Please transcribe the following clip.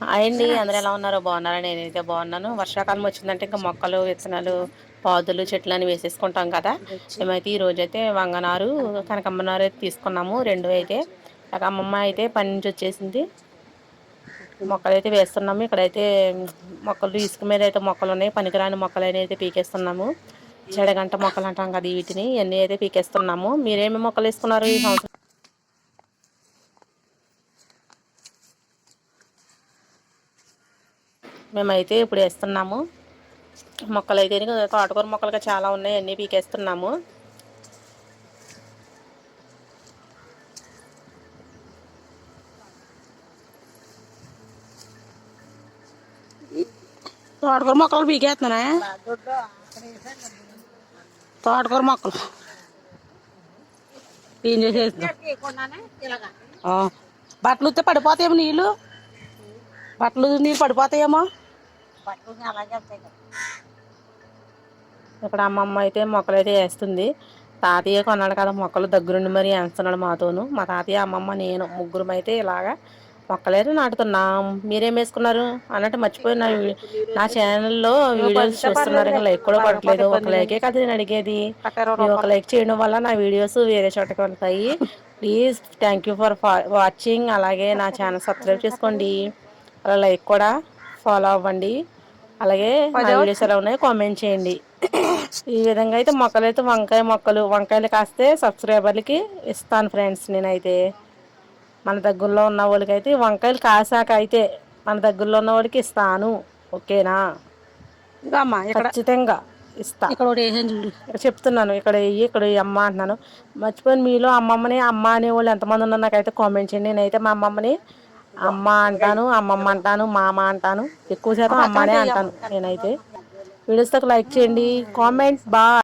Hi అండి, అందరూ ఎలా ఉన్నారో బాగున్నారా? నేనైతే బాగున్నాను. వర్షాకాలం వచ్చిందంటే ఇంకా మొక్కలు, విత్తనాలు, పాదులు, చెట్లు అని వేసేసుకుంటాం కదా. మేమైతే ఈ రోజైతే వంగనారు, కనకంబనారు అయితే తీసుకున్నాము. రెండు అయితే అమ్మమ్మ అయితే పని నుంచి వచ్చేసింది. మొక్కలైతే వేస్తున్నాము. ఇక్కడైతే మొక్కలు ఇసుక మీద అయితే మొక్కలు ఉన్నాయి. పనికిరాని మొక్కలైన అయితే పీకేస్తున్నాము. చెడగంట మొక్కలు అంటాం కదా, వీటిని ఇవన్నీ అయితే పీకేస్తున్నాము. మీరేమి మొక్కలు వేసుకున్నారు ఈ సంవత్సరం? మేమైతే ఇప్పుడు వేస్తున్నాము మొక్కలు. అయితే తోటకూర మొక్కలుగా చాలా ఉన్నాయి, అన్నీ పీకేస్తున్నాము. తోటకూర మొక్కలు పీకేస్తున్నా. తోటకూర మొక్కలు క్లీన్ చేసేస్తున్నా. బట్టలు ఉత్తే పడిపోతాయేమో, బట్టలు నీళ్ళు పడిపోతాయేమో. ఇక్కడ అమ్మమ్మ అయితే మొక్కలు అయితే వేస్తుంది. తాతయ్య కొన్నాడు కదా మొక్కలు, దగ్గరుండి మరి వేస్తున్నాడు మాతోను. మా తాతయ్య, అమ్మమ్మ, నేను ముగ్గురం అయితే ఇలాగా మొక్కలైతే నాటుతున్నాం. మీరేం వేసుకున్నారు అన్నట్టు మర్చిపోయిన నా ఛానల్లో వీడియోస్ చూస్తున్నారు, ఇంకా లైక్ కూడా కొట్టలేదు. ఒక లైకే కదా నేను అడిగేది. మీ ఒక లైక్ చేయడం వల్ల నా వీడియోస్ వేరే చోటకి వెళ్తాయి. Please, thank you for watching. అలాగే నా ఛానల్ సబ్స్క్రైబ్ చేసుకోండి, అలా లైక్ కూడా ఫాలో అవ్వండి. అలాగే నా వీడియోస్ ఎలా ఉన్నాయో కామెంట్ చేయండి. ఈ విధంగా అయితే మొక్కలైతే వంకాయలు కాస్తే సబ్స్క్రైబర్లకి ఇస్తాను ఫ్రెండ్స్. నేనైతే మన దగ్గరలో ఉన్న వాళ్ళకైతే వంకాయలు కాసాక అయితే మన దగ్గరలో ఉన్న వాడికి ఇస్తాను. ఓకేనా? ఖచ్చితంగా ఇస్తా. ఇక్కడ చెప్తున్నాను, ఇక్కడ అమ్మ అంటున్నాను. మర్చిపోయిన మీలో అమ్మమ్మని అమ్మ అనేవాళ్ళు ఎంతమంది ఉన్నారు నాకైతే కామెంట్ చేయండి. నేనైతే మా అమ్మమ్మని అమ్మ అంటాను, అమ్మమ్మ అంటాను, మామ అంటాను. ఎక్కువ శాతం అమ్మనే అంటాను నేనైతే. వీడియోస్తో లైక్ చేయండి, కామెంట్. బాయ్.